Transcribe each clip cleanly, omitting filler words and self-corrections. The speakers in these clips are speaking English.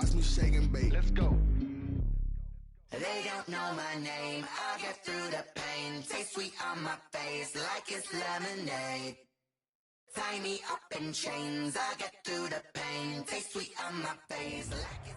Watch me shake and bake. Let's go. They don't know my name. I'll get through the pain. Taste sweet on my face like it's lemonade. Tie me up in chains. I'll get through the pain. Taste sweet on my face like it's...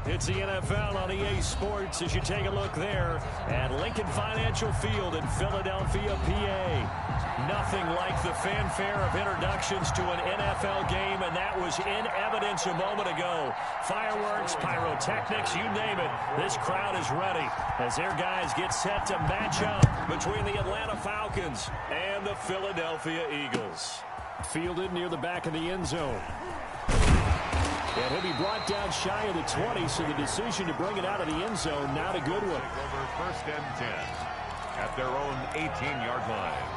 It's the NFL on EA Sports as you take a look there at Lincoln Financial Field in Philadelphia, PA. Nothing like the fanfare of introductions to an NFL game, and that was in evidence a moment ago. Fireworks, pyrotechnics, you name it. This crowd is ready as their guys get set to match up between the Atlanta Falcons and the Philadelphia Eagles. Fielded near the back of the end zone. And he'll be brought down shy of the 20, so the decision to bring it out of the end zone, not a good one. Over 1st and 10 at their own 18-yard line.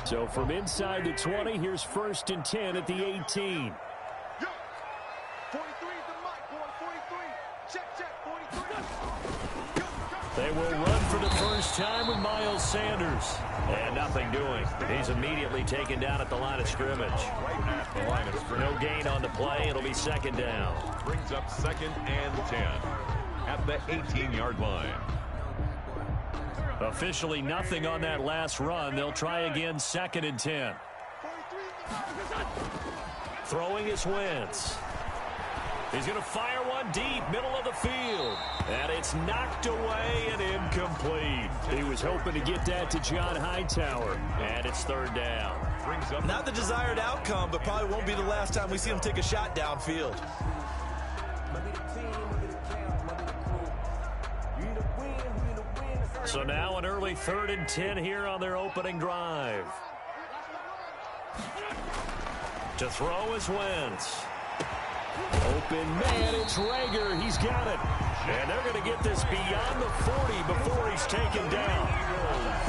So from inside the 20, here's 1st and 10 at the 18. They will run for the first time with Miles Sanders. And nothing doing. He's immediately taken down at the line of scrimmage. No gain on the play. It'll be 2nd down. Brings up 2nd and 10 at the 18-yard line. Officially nothing on that last run. They'll try again 2nd and 10. Throwing is Wentz. He's going to fire one deep, middle of the field. And it's knocked away and incomplete. He was hoping to get that to John Hightower. And it's 3rd down. Not the desired outcome, but probably won't be the last time we see him take a shot downfield. So now an early 3rd and 10 here on their opening drive. To throw is Wentz. Open man, it's Rager. He's got it. And they're going to get this beyond the 40 before he's taken down.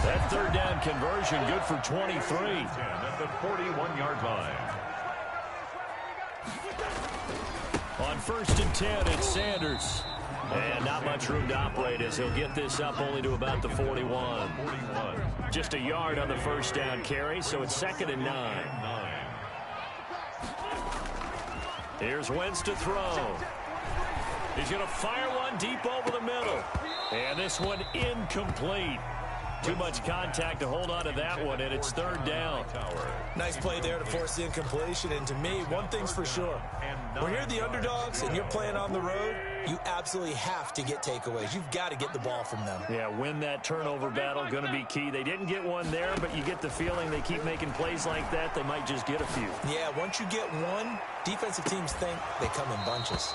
That 3rd down conversion good for 23. At the 41-yard line. On 1st and 10, it's Sanders. And not much room to operate as he'll get this up only to about the 41. Just a yard on the 1st down carry, so it's 2nd and 9. Here's Wentz to throw. He's going to fire one deep over the middle. And this one incomplete. Too much contact to hold on to that one, and it's 3rd down. Nice play there to force the incompletion. And to me, one thing's for sure. When you're the underdogs and you're playing on the road, you absolutely have to get takeaways. You've got to get the ball from them. Yeah, win that turnover battle, going to be key. They didn't get one there, but you get the feeling they keep making plays like that, they might just get a few. Yeah, once you get one, defensive teams think they come in bunches.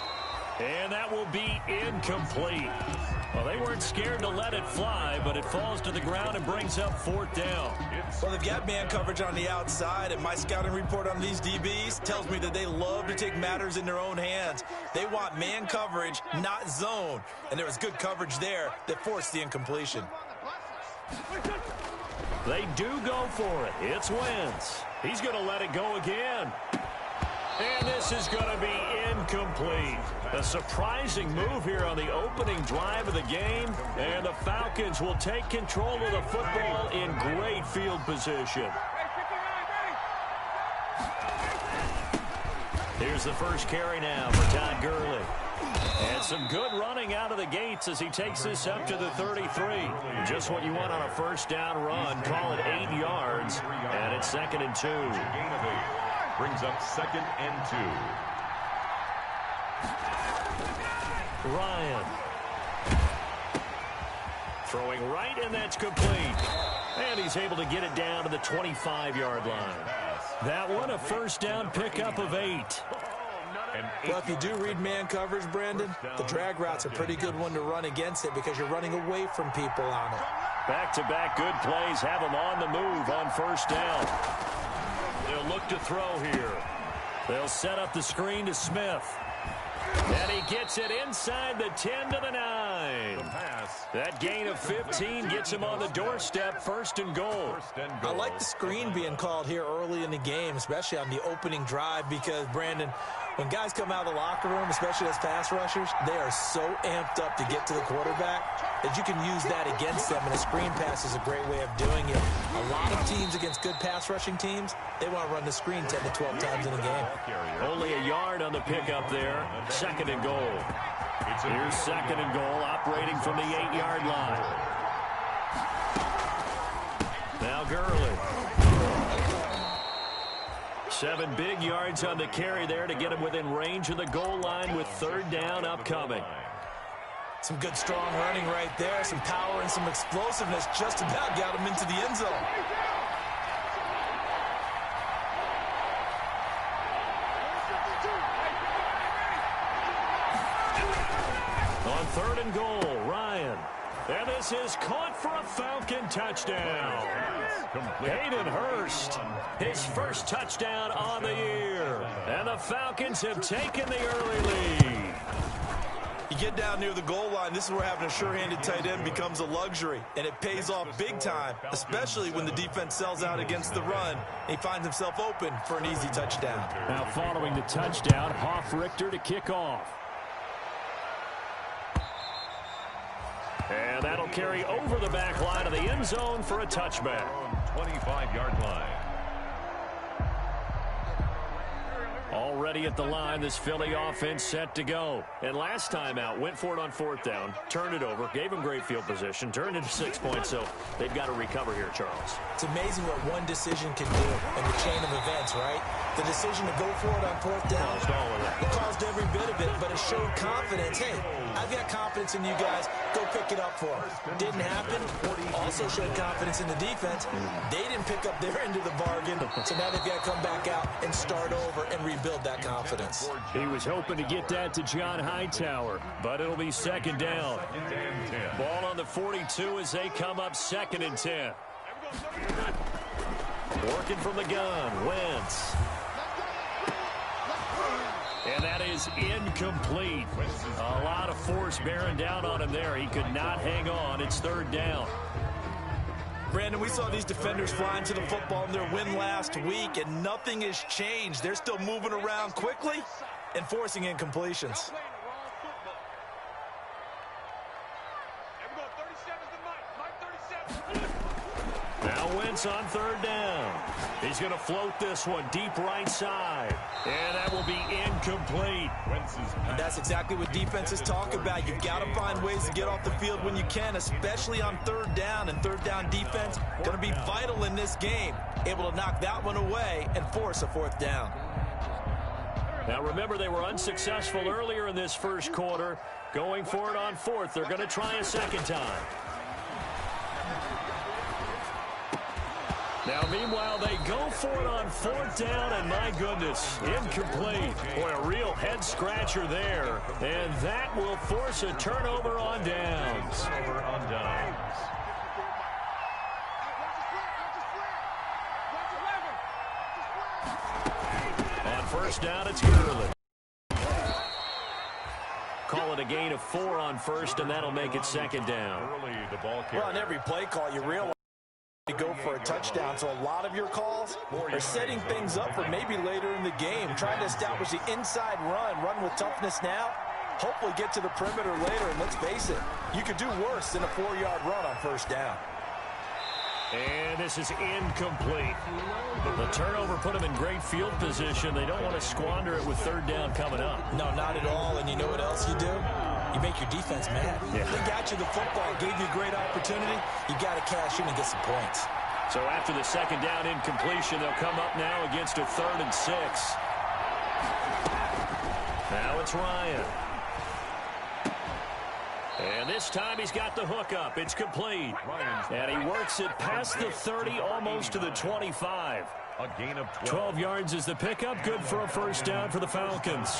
And that will be incomplete. Well, they weren't scared to let it fly, but it falls to the ground and brings up 4th down. Well, they've got man coverage on the outside, and my scouting report on these DBs tells me that they love to take matters in their own hands. They want man coverage, not zone. And there was good coverage there that forced the incompletion. They do go for it. It's Wentz. He's going to let it go again. And this is going to be incomplete. A surprising move here on the opening drive of the game. And the Falcons will take control of the football in great field position. Here's the first carry now for Todd Gurley. And some good running out of the gates as he takes this up to the 33. Just what you want on a 1st down run. Call it 8 yards. And it's 2nd and 2. Brings up 2nd and 2. Ryan. Throwing right, and that's complete. And he's able to get it down to the 25-yard line. That one, a 1st down pickup of 8. Well, if you do read man coverage, Brandon, the drag route's a pretty good one to run against it because you're running away from people on it. Back-to-back good plays have him on the move on 1st down. They'll look to throw here. They'll set up the screen to Smith. And he gets it inside the 10 to the 9. That gain of 15 gets him on the doorstep, 1st and goal. I like the screen being called here early in the game, especially on the opening drive, because, Brandon, when guys come out of the locker room, especially as pass rushers, they are so amped up to get to the quarterback. is you can use that against them, and a screen pass is a great way of doing it. A lot of teams against good pass rushing teams, they want to run the screen 10 to 12 times in a game. Only a yard on the pickup there. Second and goal. Here's second and goal, operating from the 8-yard line. Now Gurley. 7 big yards on the carry there to get him within range of the goal line with third down upcoming. Some good, strong running right there. Some power and some explosiveness just about got him into the end zone. On third and goal, Ryan. And this is caught for a Falcon touchdown. Hayden Hurst, his first touchdown on the year. And the Falcons have taken the early lead. You get down near the goal line, this is where having a sure-handed tight end becomes a luxury, and it pays off big time, especially when the defense sells out against the run. He finds himself open for an easy touchdown. Now following the touchdown, Hoff-Richter to kick off. And that'll carry over the back line of the end zone for a touchback. 25-yard line. Already at the line, this Philly offense set to go. And last time out, went for it on fourth down, turned it over, gave them great field position, turned into 6 points, so they've got to recover here, Charles. It's amazing what one decision can do in the chain of events, right? The decision to go for it on fourth down, it caused every bit of it, but it showed confidence. Hey, I've got confidence in you guys. Go pick it up for them. Didn't happen. Also showed confidence in the defense. They didn't pick up their end of the bargain, so now they've got to come back out and start over and rebuild that confidence. He was hoping to get that to John Hightower, but it'll be second down. Ball on the 42 as they come up second and 10. Working from the gun, Wentz. And that is incomplete. A lot of force bearing down on him there. He could not hang on. It's third down. Brandon, we saw these defenders flying to the football in their win last week, and nothing has changed. They're still moving around quickly and forcing incompletions. Now Wentz on third down. He's going to float this one deep right side. And that will be incomplete. And that's exactly what defenses talk about. You've got to find ways to get off the field when you can, especially on third down. And third down defense going to be vital in this game. Able to knock that one away and force a fourth down. Now remember, they were unsuccessful earlier in this first quarter. Going for it on fourth. They're going to try a second time. Now, meanwhile, they go for it on fourth down, and my goodness, incomplete. Boy, a real head-scratcher there. And that will force a turnover on downs. On first down, it's Gurley. Call it a gain of 4 on first, and that'll make it second down. Well, on every play call, you realize to go for a touchdown, so a lot of your calls are setting things up for maybe later in the game, trying to establish the inside run with toughness now, hopefully get to the perimeter later, and let's face it, you could do worse than a 4-yard run on first down. And this is incomplete. The turnover put them in great field position. They don't want to squander it with third down coming up. No, not at all, and you know what else you do? You make your defense mad. Yeah. They got you the football, gave you a great opportunity. You got to cash in and get some points. So after the second down incompletion, they'll come up now against a 3rd and 6. Now it's Ryan. And this time he's got the hook up. It's complete. And he works it past the 30, almost to the 25. A gain of 12 yards is the pickup. Good for a first down for the Falcons.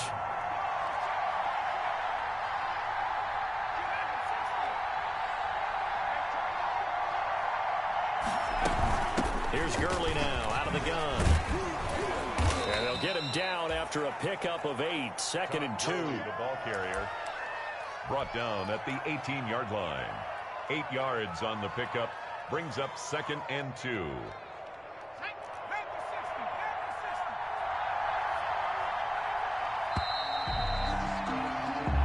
Here's Gurley now out of the gun. And they'll get him down after a pickup of 8. 2nd and 2. The ball carrier brought down at the 18-yard line. 8 yards on the pickup brings up 2nd and 2.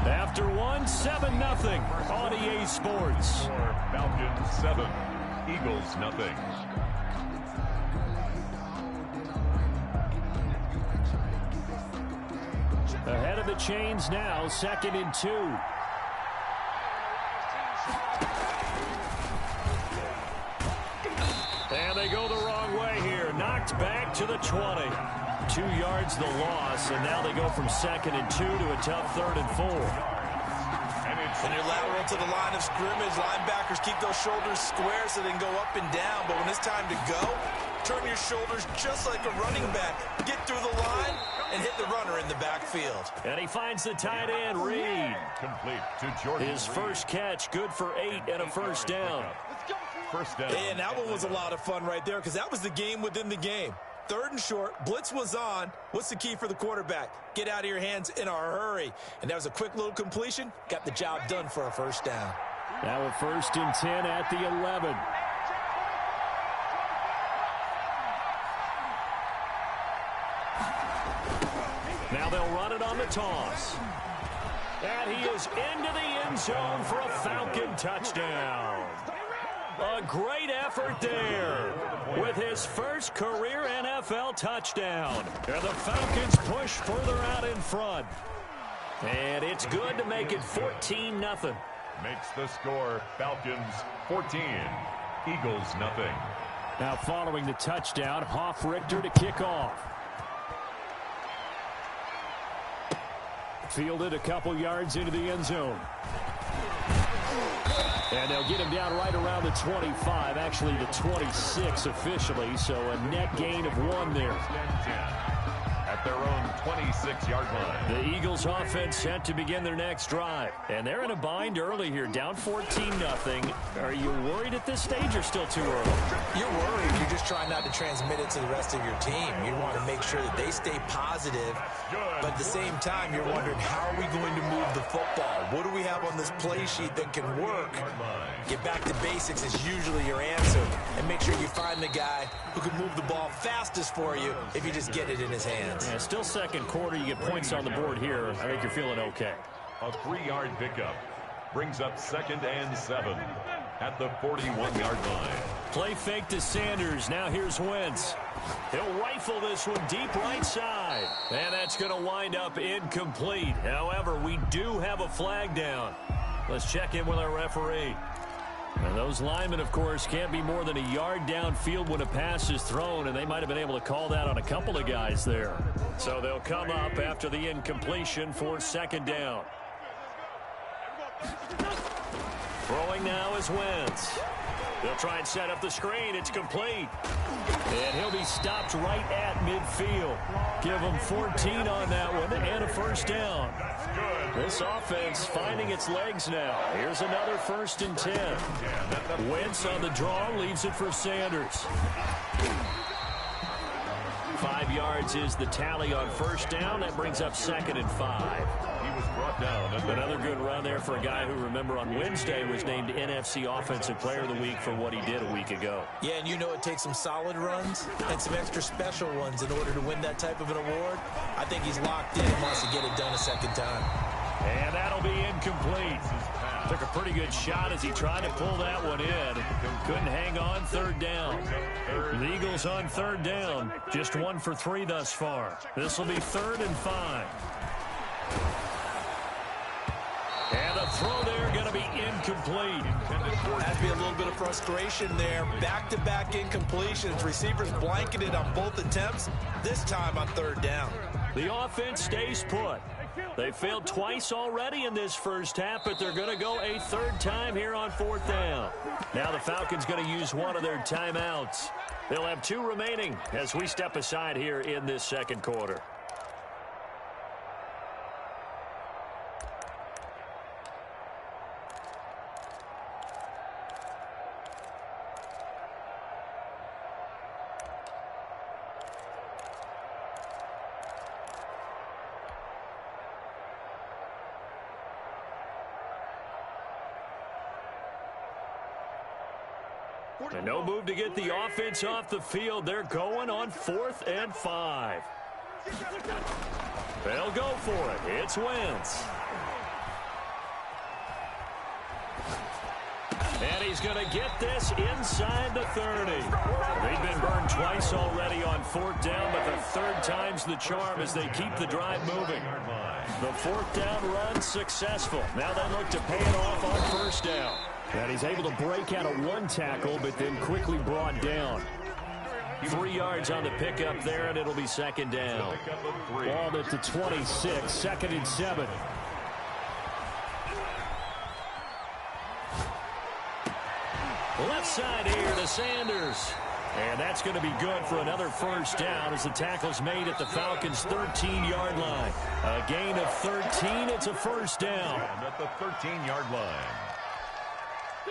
After once, 7-0 on EA Sports. Falcons 7, Eagles nothing. Ahead of the chains now, 2nd and 2. And they go the wrong way here. Knocked back to the 20. 2 yards the loss, and now they go from 2nd and 2 to a tough 3rd and 4. When you're lateral to the line of scrimmage, linebackers keep those shoulders square so they can go up and down. But when it's time to go, turn your shoulders just like a running back. Get through the line and hit the runner in the backfield. And he finds the tight end, Reed. Complete to Jordan His Reed. first catch, good for 8 and a first down. First down. And that one was a lot of fun right there because that was the game within the game. 3rd and short, blitz was on. What's the key for the quarterback? Get out of your hands in a hurry. And that was a quick little completion. Got the job done for a first down. Now a 1st and 10 at the 11. Now they'll run it on the toss. And he is into the end zone for a Falcon touchdown. A great effort there with his first career NFL touchdown. And the Falcons push further out in front. And it's good to make it 14-0. Makes the score Falcons 14, Eagles nothing. Now following the touchdown, Hoff-Richter to kick off. Fielded a couple yards into the end zone. And they'll get him down right around the 25, actually the 26 officially, so a net gain of 1 there. At their own 26-yard line. The Eagles offense set to begin their next drive. And they're in a bind early here, down 14-0. Are you worried at this stage or still too early? You're worried. You're just trying not to transmit it to the rest of your team. You want to make sure that they stay positive. But at the same time, you're wondering, how are we going to move the football? What do we have on this play sheet that can work? Get back to basics is usually your answer. And make sure you find the guy who can move the ball fastest for you if you just get it in his hands. Yeah, still 2nd quarter. You get points on the board here. I think you're feeling okay. A 3-yard pickup brings up 2nd and 7 at the 41-yard line. Play fake to Sanders. Now here's Wentz. He'll rifle this one deep right side. And that's going to wind up incomplete. However, we do have a flag down. Let's check in with our referee. And those linemen, of course, can't be more than a yard downfield when a pass is thrown, and they might have been able to call that on a couple of guys there. So they'll come up after the incompletion for 2nd down. Throwing now is Wentz. They'll try and set up the screen. It's complete. And he'll be stopped right at midfield. Give him 14 on that one and a first down. This offense finding its legs now. Here's another 1st and 10. Wentz on the draw, leaves it for Sanders. 5 yards is the tally on first down. That brings up 2nd and 5. He was brought down. Another good run there for a guy who, remember, on Wednesday was named NFC Offensive Player of the Week for what he did a week ago. Yeah, and you know it takes some solid runs and some extra special ones in order to win that type of an award. I think he's locked in and wants to get it done a 2nd time. And that'll be incomplete. Took a pretty good shot as he tried to pull that one in. Couldn't hang on. 3rd down. The Eagles on 3rd down. Just 1 for 3 thus far. This will be 3rd and 5. And the throw there going to be incomplete. Had to be a little bit of frustration there. Back-to-back incompletions. Receivers blanketed on both attempts. This time on 3rd down. The offense stays put. They failed twice already in this first half, but they're going to go a 3rd time here on 4th down. Now the Falcons going to use one of their timeouts. They'll have 2 remaining as we step aside here in this 2nd quarter. And no move to get the offense off the field. They're going on 4th and 5. They'll go for it. It's Wentz. And he's going to get this inside the 30. They've been burned twice already on fourth down, but the third time's the charm as they keep the drive moving. The fourth down run successful. Now they look to pay it off on first down. And he's able to break out of one tackle, but then quickly brought down. 3 yards on the pickup there, and it'll be second down. Ball at the 26, second and 7. Left side here to Sanders. And that's going to be good for another first down as the tackle's made at the Falcons' 13-yard line. A gain of 13, it's a first down. At the 13-yard line.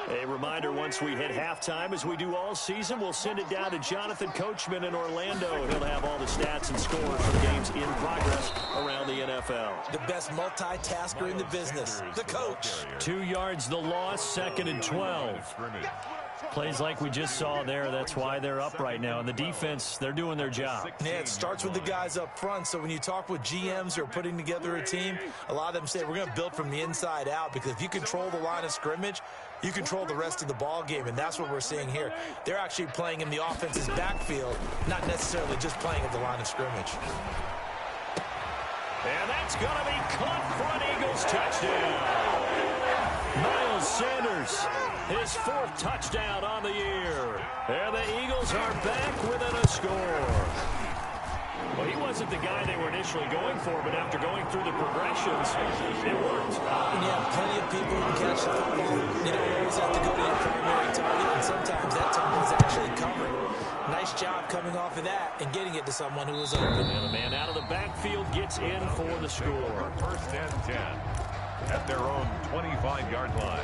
A reminder, once we hit halftime, as we do all season, we'll send it down to Jonathan Coachman in Orlando. He'll have all the stats and scores for the games in progress around the NFL. The best multitasker in the business, the coach. 2 yards the loss, second and 12. Plays like we just saw there, that's why they're up right now. And the defense, they're doing their job. Yeah, it starts with the guys up front. So when you talk with GMs who are putting together a team, a lot of them say we're going to build from the inside out, because if you control the line of scrimmage, you control the rest of the ball game, and that's what we're seeing here. They're actually playing in the offense's backfield, not necessarily just playing at the line of scrimmage. And that's going to be caught for an Eagles touchdown. Miles Sanders, his 4th touchdown on the year. And the Eagles are back within a score. Well, he wasn't the guy they were initially going for, but after going through the progressions, it worked. And you have plenty of people who can catch the football. You don't always have to go to your primary target, and sometimes that target is actually covered. Nice job coming off of that and getting it to someone who was open. And the man out of the backfield gets in for the score. First and 10 at their own 25-yard line.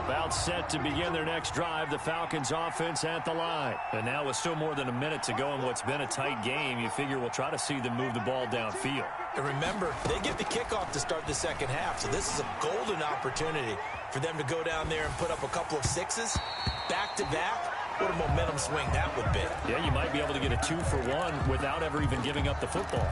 About set to begin their next drive, the Falcons offense at the line. And now with still more than a minute to go in what's been a tight game, you figure we'll try to see them move the ball downfield. And remember, they get the kickoff to start the second half, so this is a golden opportunity for them to go down there and put up a couple of sixes back-to-back. What a momentum swing that would be. Yeah, you might be able to get a 2-for-1 without ever even giving up the football.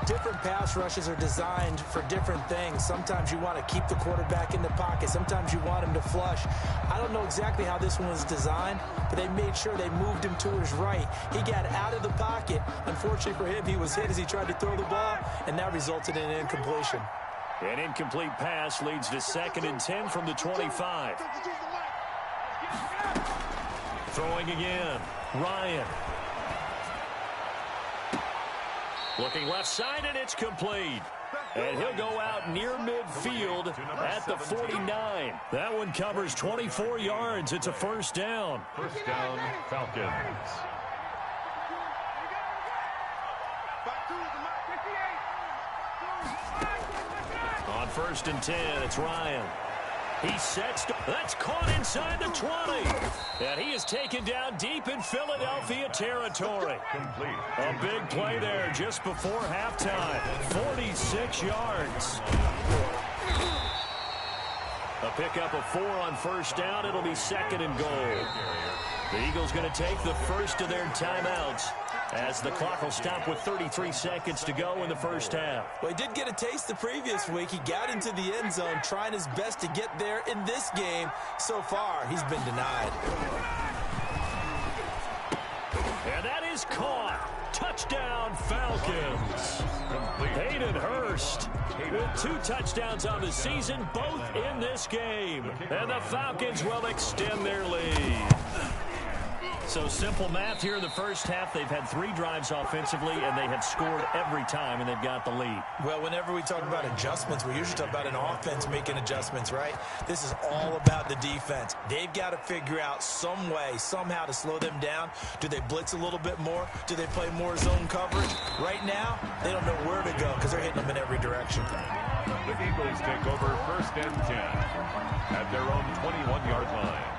Different pass rushes are designed for different things. Sometimes you want to keep the quarterback in the pocket. Sometimes you want him to flush. I don't know exactly how this one was designed, but they made sure they moved him to his right. He got out of the pocket. Unfortunately for him, he was hit as he tried to throw the ball, and that resulted in an incompletion. An incomplete pass leads to second and 10 from the 25. Throwing again, Ryan. Looking left side, and it's complete. And he'll go out near midfield at the 49. That one covers 24 yards. It's a first down. First down, Falcons. On first and 10, it's Ryan. He sets. That's caught inside the 20. And he is taken down deep in Philadelphia territory. Complete. A big play there just before halftime. 46 yards. A pickup of 4 on first down. It'll be second and goal. The Eagles going to take the first of their timeouts as the clock will stop with 33 seconds to go in the first half. Well, he did get a taste the previous week. He got into the end zone, trying his best to get there in this game. So far, he's been denied. And that is caught. Touchdown, Falcons. Hayden Hurst with 2 touchdowns on the season, both in this game. And the Falcons will extend their lead. So simple math here in the first half. They've had 3 drives offensively, and they have scored every time, and they've got the lead. Well, whenever we talk about adjustments, we usually talk about an offense making adjustments, right? This is all about the defense. They've got to figure out some way, somehow to slow them down. Do they blitz a little bit more? Do they play more zone coverage? Right now, they don't know where to go because they're hitting them in every direction. The Eagles take over first and 10 at their own 21-yard line.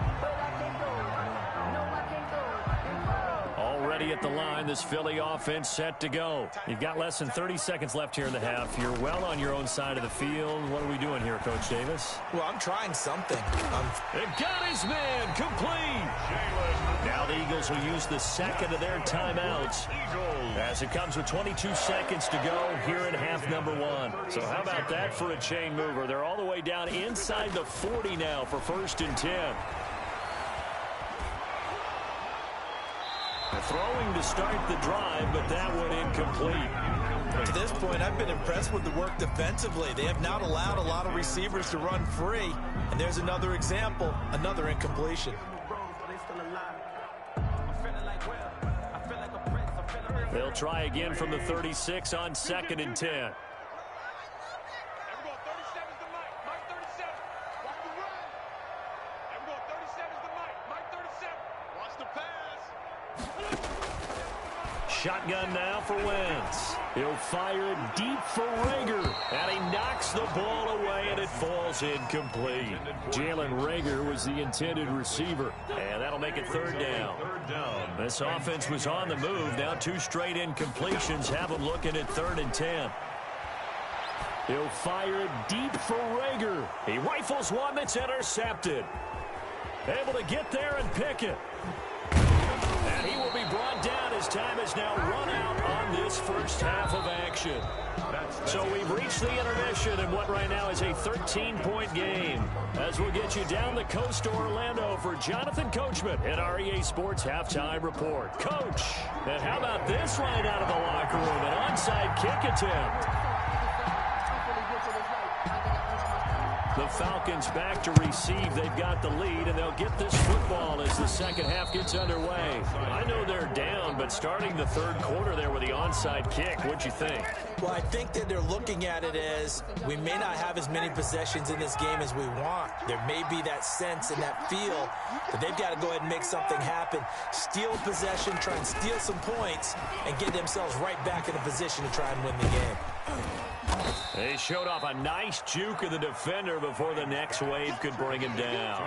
Already at the line, this Philly offense set to go. You've got less than 30 seconds left here in the half. You're well on your own side of the field. What are we doing here, Coach Davis? Well, I'm trying something. It got his man complete. Now the Eagles will use the second of their timeouts as it comes with 22 seconds to go here in half number 1. So how about that for a chain mover? They're all the way down inside the 40 now for 1st and 10. Throwing to start the drive, but that one incomplete. To this point, I've been impressed with the work defensively. They have not allowed a lot of receivers to run free. And there's another example, another incompletion. They'll try again from the 36 on 2nd and 10. Shotgun now for Wentz. He'll fire it deep for Rager. And he knocks the ball away, and it falls incomplete. Jalen Rager was the intended receiver. And that'll make it 3rd down. This offense was on the move. Now 2 straight incompletions have them looking at 3rd and 10. He'll fire it deep for Rager. He rifles one that's intercepted. Able to get there and pick it. And he will be brought down as time is now run out on this first half of action. So we've reached the intermission in what right now is a 13-point game. As we'll get you down the coast to Orlando for Jonathan Coachman at our EA Sports Halftime Report. Coach, and how about this right out of the locker room? An onside kick attempt. The Falcons back to receive. They've got the lead, and they'll get this football as the second half gets underway. I know they're down, but starting the 3rd quarter there with the onside kick, what'd you think? Well, I think that they're looking at it as we may not have as many possessions in this game as we want. There may be that sense and that feel that they've got to go ahead and make something happen. Steal possession, try and steal some points, and get themselves right back in a position to try and win the game. They showed off a nice juke of the defender before the next wave could bring him down.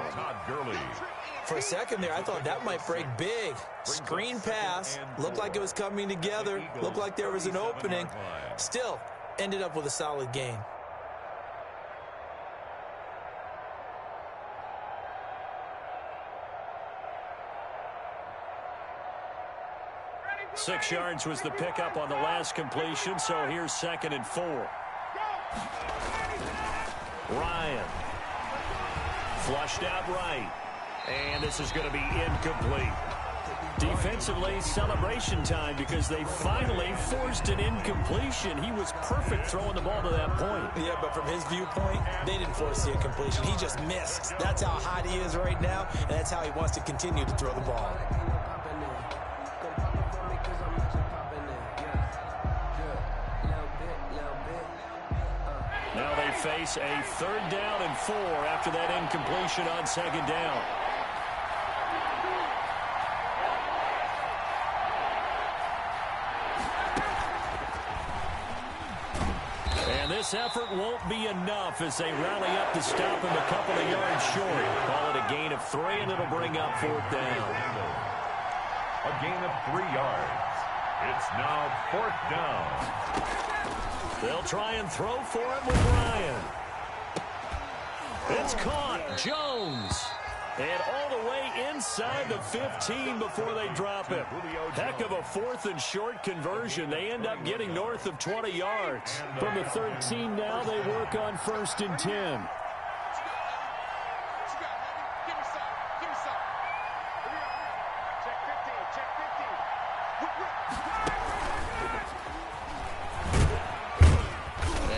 For a second there, I thought that might break big. Screen pass, looked like it was coming together, looked like there was an opening. Still, ended up with a solid gain. Six yards was the pickup on the last completion, so here's 2nd and 4. Ryan. Flushed out right. And this is going to be incomplete. Defensively, celebration time because they finally forced an incompletion. He was perfect throwing the ball to that point. Yeah, but from his viewpoint, they didn't force the incompletion. He just missed. That's how hot he is right now, and that's how he wants to continue to throw the ball. Now they face a 3rd down and 4 after that incompletion on 2nd down. And this effort won't be enough as they rally up to stop him a couple of yards short. Call it a gain of 3, and it'll bring up 4th down. A gain of 3 yards. It's now 4th down. They'll try and throw for it with Ryan. It's caught. Jones. And all the way inside the 15 before they drop it. Heck of a 4th and short conversion. They end up getting north of 20 yards. From the 13 now, they work on 1st and 10.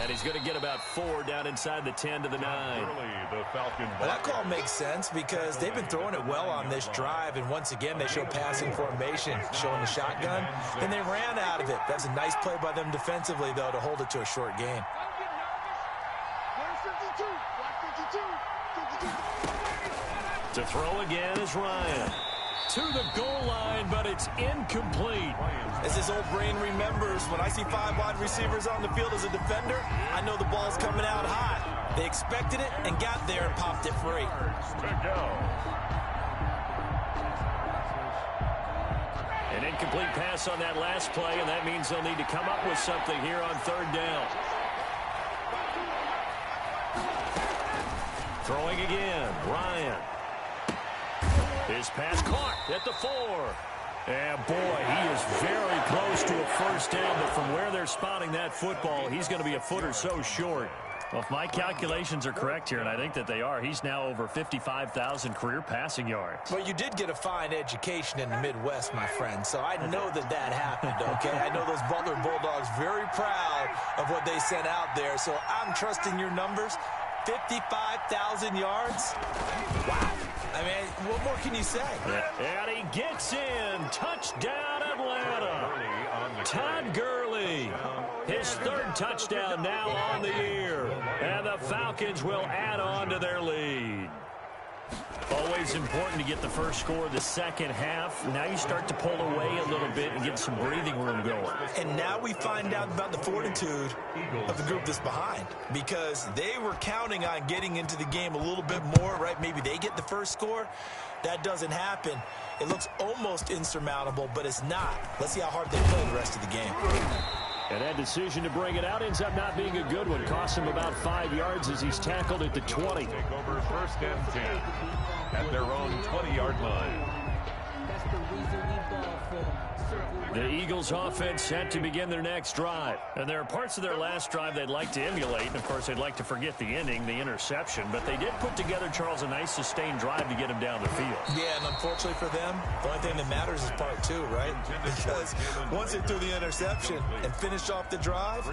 He's going to get about 4 down inside the 10 to the 9. Well, that call makes sense because they've been throwing it well on this drive, and once again they show passing formation, showing the shotgun, and they ran out of it. That's a nice play by them defensively, though, to hold it to a short gain. To throw again is Ryan. To the goal line, but it's incomplete. As his old brain remembers, when I see 5 wide receivers on the field as a defender, I know the ball's coming out hot. They expected it and got there and popped it free. An incomplete pass on that last play, and that means they'll need to come up with something here on 3rd down. Throwing again, Ryan. His pass caught at the 4. And, boy, he is very close to a first down, but from where they're spotting that football, he's going to be a foot or so short. Well, if my calculations are correct here, and I think that they are, he's now over 55,000 career passing yards. Well, you did get a fine education in the Midwest, my friend, so I know that happened, okay? I know those Butler Bulldogs very proud of what they sent out there, so I'm trusting your numbers. 55,000 yards? Wow. I mean, what more can you say? And he gets in. Touchdown, Atlanta. Todd Gurley. His 3rd touchdown now on the year. And the Falcons will add on to their lead. Always important to get the first score of the second half. Now you start to pull away a little bit and get some breathing room going. And now we find out about the fortitude of the group that's behind, because they were counting on getting into the game a little bit more, right? Maybe they get the first score. That doesn't happen. It looks almost insurmountable, but it's not. Let's see how hard they play the rest of the game. And that decision to bring it out ends up not being a good one. Costs him about 5 yards as he's tackled at the 20. Take over 1st and 10 at their own 20-yard line. The Eagles offense set to begin their next drive. And there are parts of their last drive they'd like to emulate. And, of course, they'd like to forget the ending, the interception. But they did put together, Charles, a nice sustained drive to get him down the field. Yeah, and unfortunately for them, the only thing that matters is part 2, right? Because once they threw the interception and finished off the drive,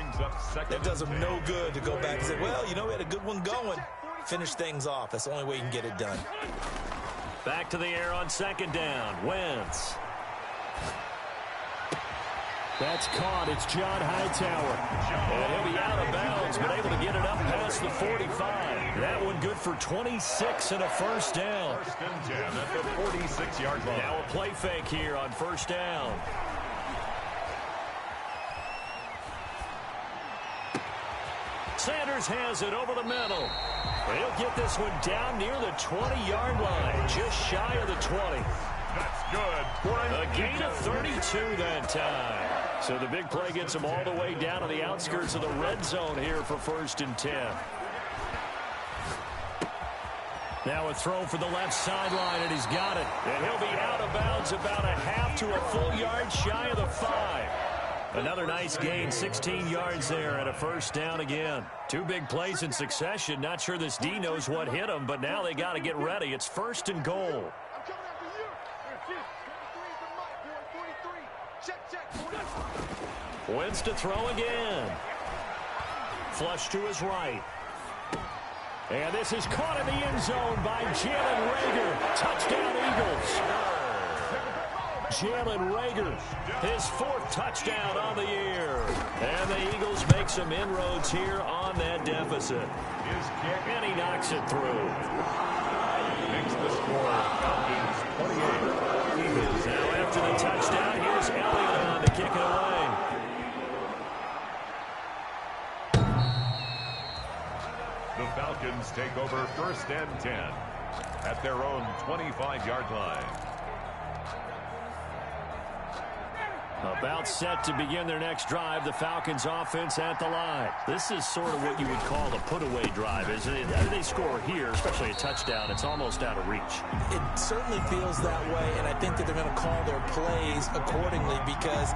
that does them no good to go back and say, well, you know, we had a good one going. Finish things off. That's the only way you can get it done. Back to the air on 2nd down. Wentz. That's caught. It's John Hightower. And he'll be out of bounds, but able to get it up past the 45. That one good for 26 and a first down. 1st and 10 at the 46-yard line. Now a play fake here on 1st down. Sanders has it over the middle. And he'll get this one down near the 20-yard line, just shy of the 20. That's good. A gain of 32 that time. So the big play gets him all the way down to the outskirts of the red zone here for 1st and 10. Now a throw for the left sideline, and he's got it. And he'll be out of bounds about a half to a full yard shy of the 5. Another nice gain, 16 yards there, and a first down again. 2 big plays in succession. Not sure this D knows what hit him, but now they got to get ready. It's 1st and goal. Wentz to throw again. Flush to his right. And this is caught in the end zone by Jalen Reagor. Touchdown, Eagles. Jalen Reagor, his 4th touchdown on the year. And the Eagles make some inroads here on that deficit. And he knocks it through. Makes the score. Falcons 28. Now after the touchdown, here's Elliott on to kick it away. The Falcons take over 1st and 10 at their own 25-yard line. About set to begin their next drive, the Falcons offense at the line. This is sort of what you would call the put-away drive, isn't it? They score here, especially a touchdown, it's almost out of reach. It certainly feels that way, and I think that they're going to call their plays accordingly, because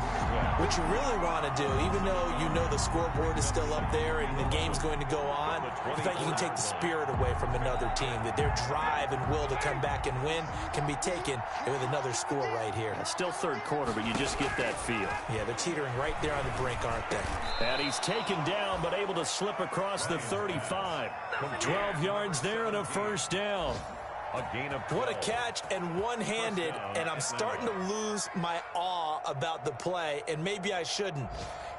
what you really want to do, even though you know the scoreboard is still up there and the game's going to go on, the fact you can take the spirit away from another team, that their drive and will to come back and win can be taken with another score right here. It's still 3rd quarter, but you just get that feel. Yeah, they're teetering right there on the brink, aren't they? And he's taken down, but able to slip across the 35. 12 yards there and a first down. A gain of 12. What a catch, and one-handed, and I'm starting to lose my awe about the play, and maybe I shouldn't.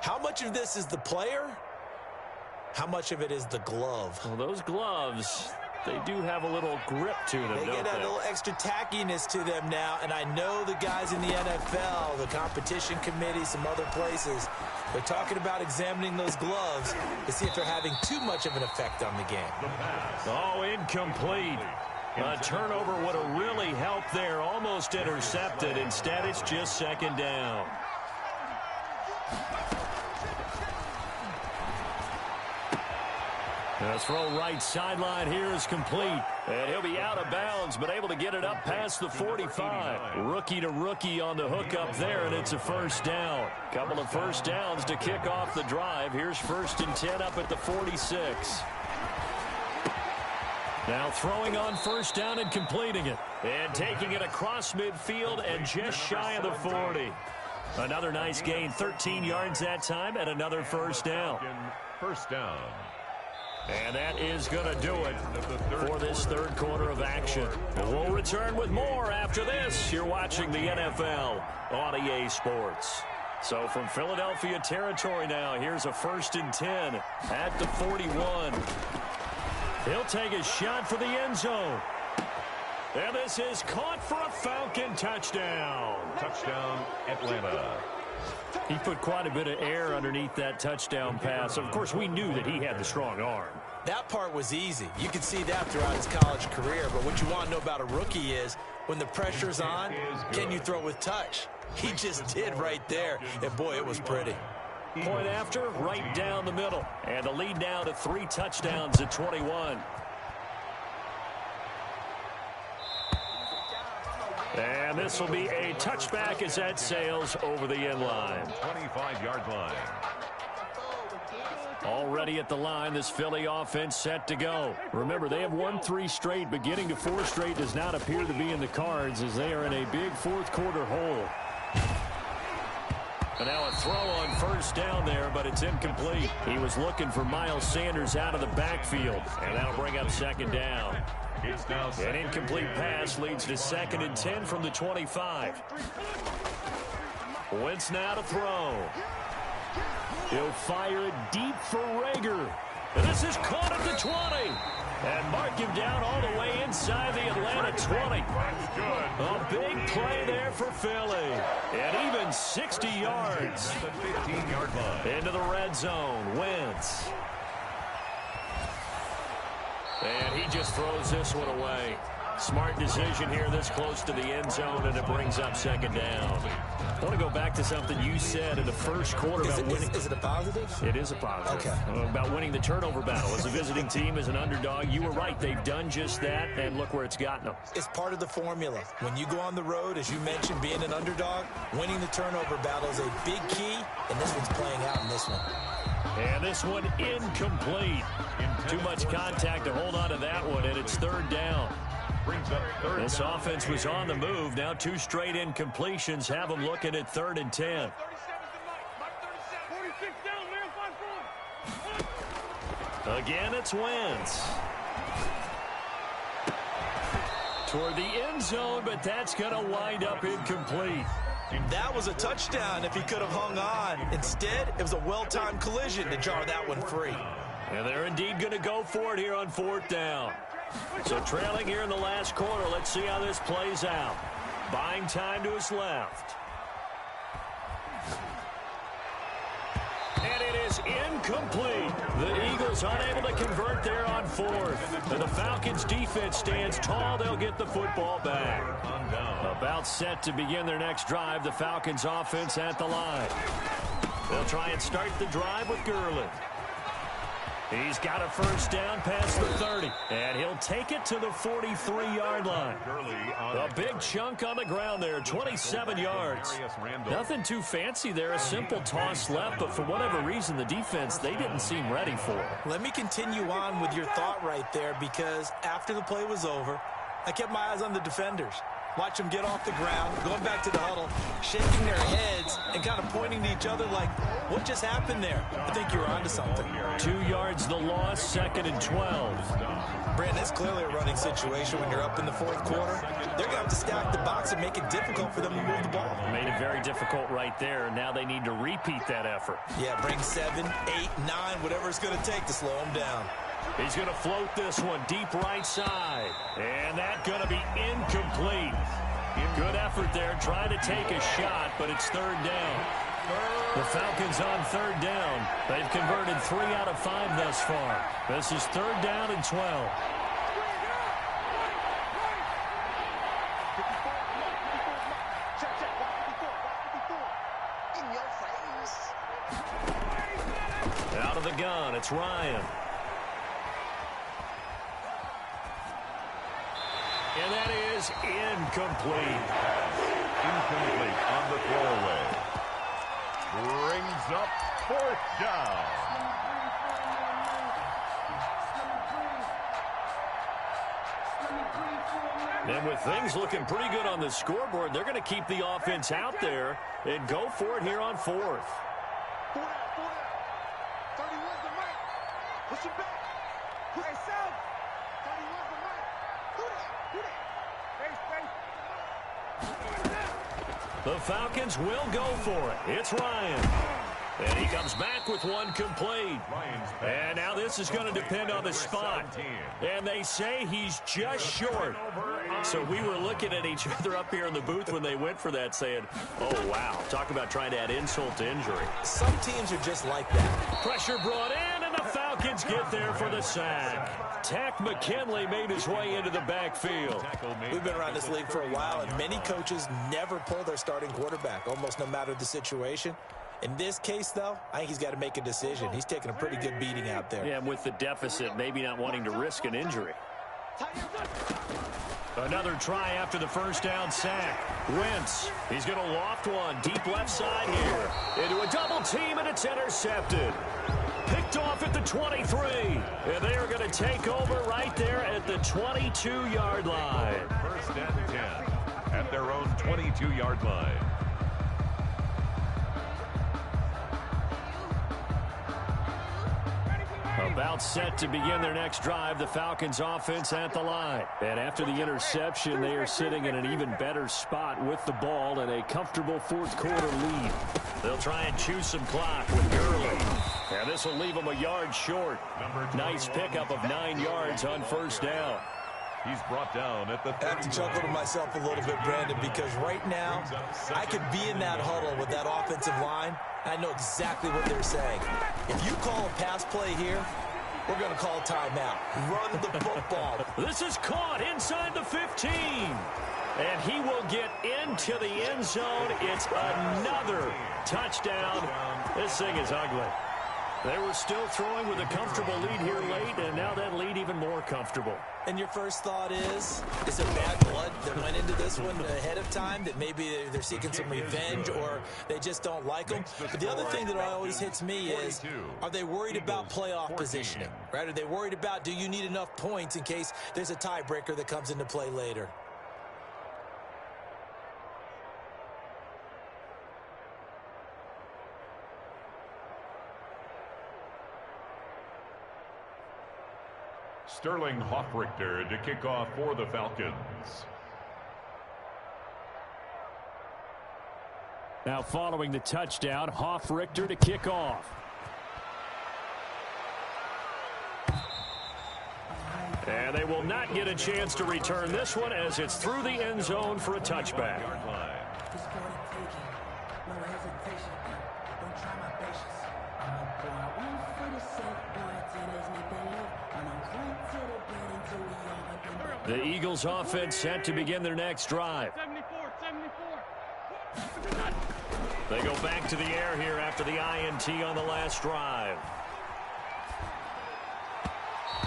How much of this is the player? How much of it is the glove? Well, those gloves, they do have a little grip to them, They don't get that they? little extra tackiness to them now, and I know the guys in the NFL, the competition committee, some other places, they're talking about examining those gloves to see if they're having too much of an effect on the game. Oh, incomplete. A turnover would have really helped there, almost intercepted. Instead, it's just 2nd down. The throw right sideline here is complete. And he'll be out of bounds, but able to get it up past the 45. Rookie to rookie on the hook up there, and it's a first down. Couple of first downs to kick off the drive. Here's 1st and 10 up at the 46. Now throwing on first down and completing it. And taking it across midfield and just shy of the 40. Another nice gain, 13 yards that time, and another first down. First down. And that is going to do it for this third quarter of action. We'll return with more after this. You're watching the NFL on EA Sports. So from Philadelphia territory now, here's a 1st and 10 at the 41. He'll take a shot for the end zone. And this is caught for a Falcon touchdown. Touchdown, Atlanta. He put quite a bit of air underneath that touchdown pass. Of course, we knew that he had the strong arm. That part was easy. You could see that throughout his college career. But what you want to know about a rookie is when the pressure's on, can you throw with touch? He just did right there. And, boy, it was pretty. Point after, right down the middle. And the lead now to 3 touchdowns at 21. And this will be a touchback as that sails over the end line. 25-yard line. Already at the line, this Philly offense set to go. Remember, they have won 3 straight, but getting to 4 straight does not appear to be in the cards as they are in a big fourth quarter hole. And now a throw on first down there, but it's incomplete. He was looking for Miles Sanders out of the backfield, and that'll bring up 2nd down. An incomplete pass leads to 2nd and 10 from the 25. Wentz now to throw. He'll fire it deep for Rager. And this is caught at the 20. And mark him down all the way inside the Atlanta 20. A big play there for Philly. And even 60 yards. The 15-yard line. Into the red zone. Wentz. And he just throws this one away. Smart decision here this close to the end zone, and it brings up 2nd down. I want to go back to something you said in the first quarter about winning. Is it a positive? It is a positive. Okay. About winning the turnover battle. As a visiting team, as an underdog, you were right. They've done just that, and look where it's gotten them. It's part of the formula. When you go on the road, as you mentioned, being an underdog, winning the turnover battle is a big key, and this one's playing out in this one. And this one incomplete. Too much contact to hold on to that one, and it's 3rd down. This offense was on the move. Now 2 straight incompletions have them looking at 3rd and 10. Again, it's Wentz. Toward the end zone, but that's going to wind up incomplete. That was a touchdown if he could have hung on. Instead, it was a well-timed collision to jar that one free. And they're indeed going to go for it here on 4th down. So trailing here in the last quarter, let's see how this plays out. Buying time to his left. And it is incomplete. The Eagles unable to convert there on 4th. And the Falcons defense stands tall. They'll get the football back. About set to begin their next drive. The Falcons offense at the line. They'll try and start the drive with Gurley. He's got a first down past the 30. And he'll take it to the 43-yard line. A big chunk on the ground there, 27 yards. Nothing too fancy there, a simple toss left, but for whatever reason, the defense, they didn't seem ready for it. Let me continue on with your thought right there, because after the play was over, I kept my eyes on the defenders. Watch them get off the ground, going back to the huddle, shaking their heads and kind of pointing to each other like, what just happened there? I think you were onto something. 2 yards the loss, 2nd and 12. Brandon, it's clearly a running situation when you're up in the 4th quarter. They're going to have to stack the box and make it difficult for them to move the ball. Made it very difficult right there, and now they need to repeat that effort. Yeah, bring 7, 8, 9, whatever it's going to take to slow them down. He's going to float this one deep right side. And that's going to be incomplete. Good effort there, trying to take a shot, but it's 3rd down. The Falcons on 3rd down. They've converted 3 out of 5 thus far. This is 3rd down and 12. Out of the gun, it's Ryan. And that is incomplete. Incomplete on the throwaway. Brings up 4th down. And with things looking pretty good on the scoreboard, they're going to keep the offense out there and go for it here on 4th. 4 out. 31's the mic. Push it back. Push it south. 31's the mic. Do that. The Falcons will go for it. It's Ryan. And he comes back with one complete. And now this is going to depend on the spot. And they say he's just short. So we were looking at each other up here in the booth when they went for that saying, oh, wow. Talk about trying to add insult to injury. Some teams are just like that. Pressure brought in, and the Falcons get there for the sack. Tack McKinley made his way into the backfield. We've been around this league for a while, and many coaches never pull their starting quarterback, almost no matter the situation. In this case, though, I think he's got to make a decision. He's taking a pretty good beating out there. Yeah, and with the deficit, maybe not wanting to risk an injury. Another try after the first down sack. Wentz, he's going to loft one deep left side here. Into a double team, and it's intercepted. Picked off at the 23. And they are going to take over right there at the 22-yard line. 1st and 10 at their own 22-yard line. About set to begin their next drive, the Falcons offense at the line. And after the interception, they are sitting in an even better spot with the ball and a comfortable 4th quarter lead. They'll try and chew some clock with Gurley. And this will leave them a yard short. Nice pickup of 9 yards on 1st down. He's brought down at the 30. I have to chuckle to myself a little bit, Brandon, because right now I could be in that huddle with that offensive line. I know exactly what they're saying. If you call a pass play here, we're going to call timeout. Run the football. This is caught inside the 15. And he will get into the end zone. It's another touchdown. This thing is ugly. They were still throwing with a comfortable lead here late, and now that lead even more comfortable. And your first thought is it bad blood that went into this one ahead of time, that maybe they're seeking some revenge or they just don't like them? But the other thing that always hits me is, are they worried about playoff positioning? Right? Are they worried about, do you need enough points in case there's a tiebreaker that comes into play later? Sterling Hoffrichter to kick off for the Falcons. Now following the touchdown, Hoffrichter to kick off. And they will not get a chance to return this one as it's through the end zone for a touchback. The Eagles offense set to begin their next drive. They go back to the air here after the INT on the last drive.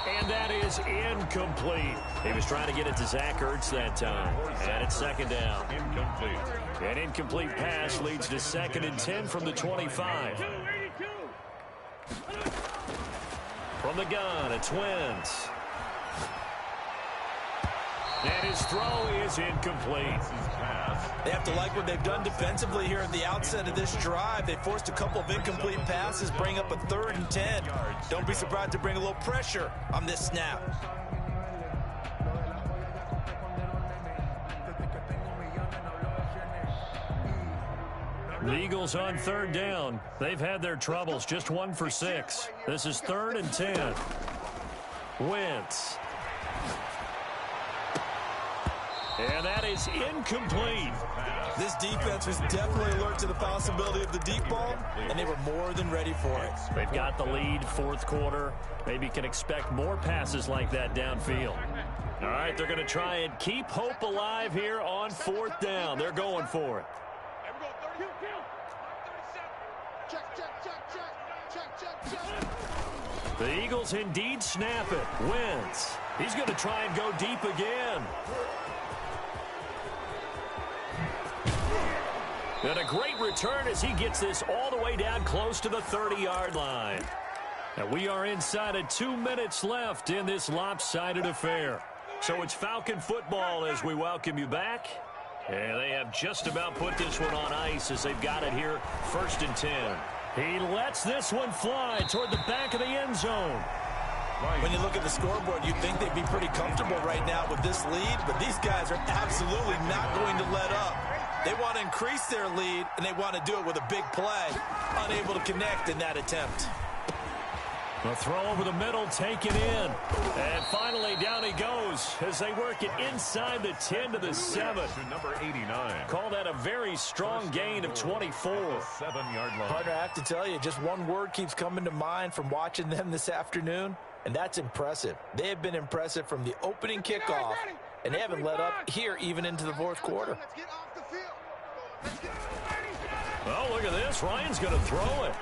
And that is incomplete. He was trying to get it to Zach Ertz that time. And it's 2nd down. Incomplete. An incomplete pass leads to 2nd and 10 from the 25. From the gun, it's Wentz. And his throw is incomplete. They have to like what they've done defensively here at the outset of this drive. They forced a couple of incomplete passes, bring up a 3rd and 10. Don't be surprised to bring a little pressure on this snap. The Eagles on 3rd down. They've had their troubles, just 1 for 6. This is 3rd and 10. Wentz. And that is incomplete. This defense was definitely alert to the possibility of the deep ball, and they were more than ready for it. They've got the lead, 4th quarter. Maybe can expect more passes like that downfield. All right, they're going to try and keep hope alive here on 4th down. They're going for it. The Eagles indeed snap it. Wentz. He's going to try and go deep again. And a great return as he gets this all the way down close to the 30-yard line. And we are inside of 2 minutes left in this lopsided affair. So it's Falcon football as we welcome you back. And they have just about put this one on ice as they've got it here, 1st and 10. He lets this one fly toward the back of the end zone. When you look at the scoreboard, you'd think they'd be pretty comfortable right now with this lead, but these guys are absolutely not going to let up. They want to increase their lead, and they want to do it with a big play. Unable to connect in that attempt. The throw over the middle, taken in. And finally, down he goes as they work it inside the 10 to the 7. To number 89. Call that a very strong gain of 24. 7-yard line. Partner, I have to tell you, just one word keeps coming to mind from watching them this afternoon, and that's impressive. They have been impressive from the opening kickoff, and they haven't let up here even into the 4th quarter. Oh, look at this. Ryan's going to throw it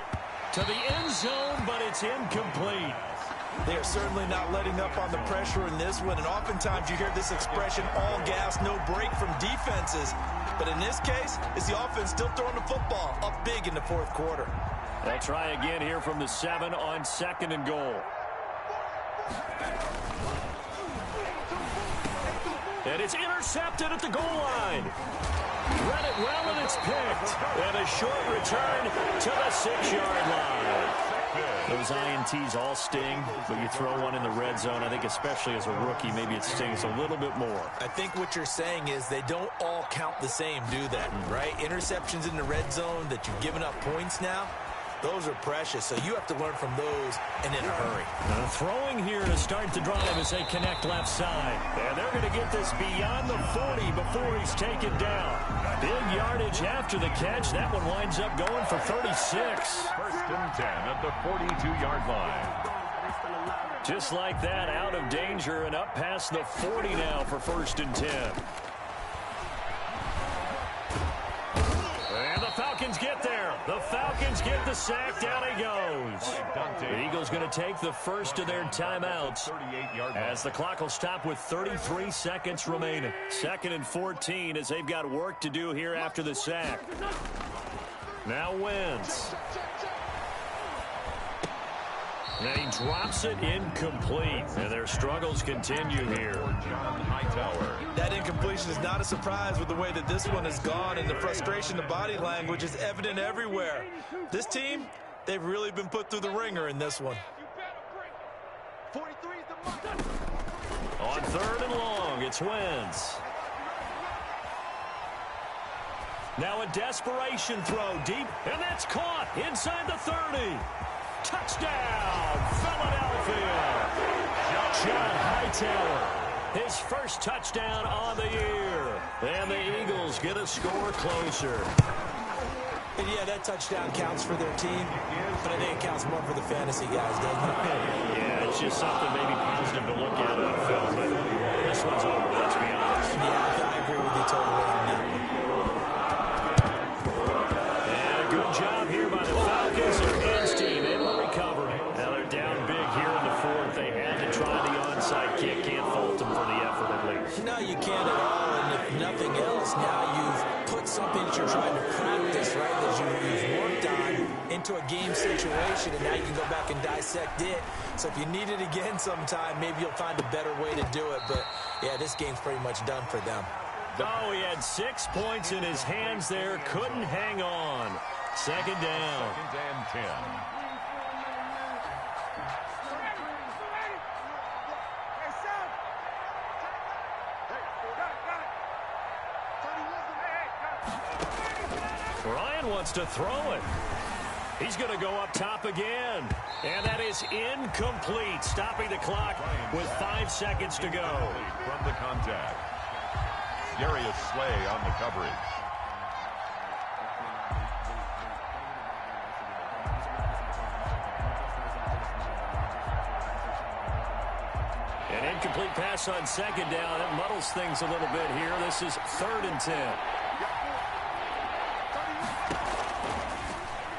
to the end zone, but it's incomplete. They are certainly not letting up on the pressure in this one, and oftentimes you hear this expression, all gas, no break from defenses. But in this case, it's the offense still throwing the football up big in the 4th quarter. They'll try again here from the 7 on 2nd and goal. And it's intercepted at the goal line. Read it well, and it's picked. And a short return to the 6-yard line. Those INTs all sting, but you throw one in the red zone, I think especially as a rookie, maybe it stings a little bit more. I think what you're saying is they don't all count the same, do they? Right? Interceptions in the red zone that you've given up points now, those are precious, so you have to learn from those and in a hurry. Throwing here to start the drive as they connect left side. And they're going to get this beyond the 40 before he's taken down. Big yardage after the catch. That one winds up going for 36. 1st and 10 at the 42-yard line. Just like that, out of danger and up past the 40 now for 1st and 10. And the Falcons get there. The Falcons get the sack. Down he goes. The Eagles going to take the first of their timeouts as the clock will stop with 33 seconds remaining. 2nd and 14 as they've got work to do here after the sack. Now Wentz. And he drops it incomplete. And their struggles continue here. That incompletion is not a surprise with the way that this one has gone, and the frustration, the body language is evident everywhere. This team, they've really been put through the ringer in this one. On 3rd and long, it's Wentz. Now a desperation throw deep, and that's caught inside the 30. Touchdown, Philadelphia. John Hightower, his first touchdown on the year. And the Eagles get a score closer. And yeah, that touchdown counts for their team, but I think it counts more for the fantasy guys, doesn't it? Yeah, it's just something maybe positive to look at on film, but this one's over, let's be honest. Yeah, I agree with you totally on that one. And a good job here by the Falcons. Their ends team able to recover. Now they're down big here in the 4th. They had to try the onside kick. Can't fault them for the effort at least. No, you can't at all, and if nothing else, now you've put something that you're trying to practice, right, that you've worked on into a game situation, and now you can go back and dissect it. So if you need it again sometime, maybe you'll find a better way to do it. But, yeah, this game's pretty much done for them. Oh, he had 6 points in his hands there. Couldn't hang on. 2nd down. 2nd and 10. Ryan wants to throw it. He's going to go up top again. And that is incomplete, stopping the clock with 5 seconds to go. From the contact. Darius Slay on the coverage. An incomplete pass on 2nd down. That muddles things a little bit here. This is 3rd and 10.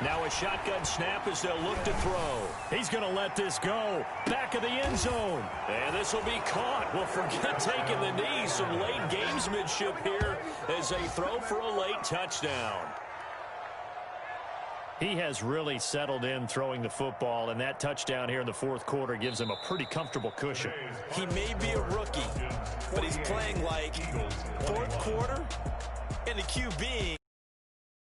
Now Now a shotgun snap as they'll look to throw. He's going to let this go. Back of the end zone. And this will be caught. Well, forget taking the knee. Some late gamesmanship here as they throw for a late touchdown. He has really settled in throwing the football, and that touchdown here in the fourth quarter gives him a pretty comfortable cushion. He may be a rookie, but he's playing like fourth quarter and the QB.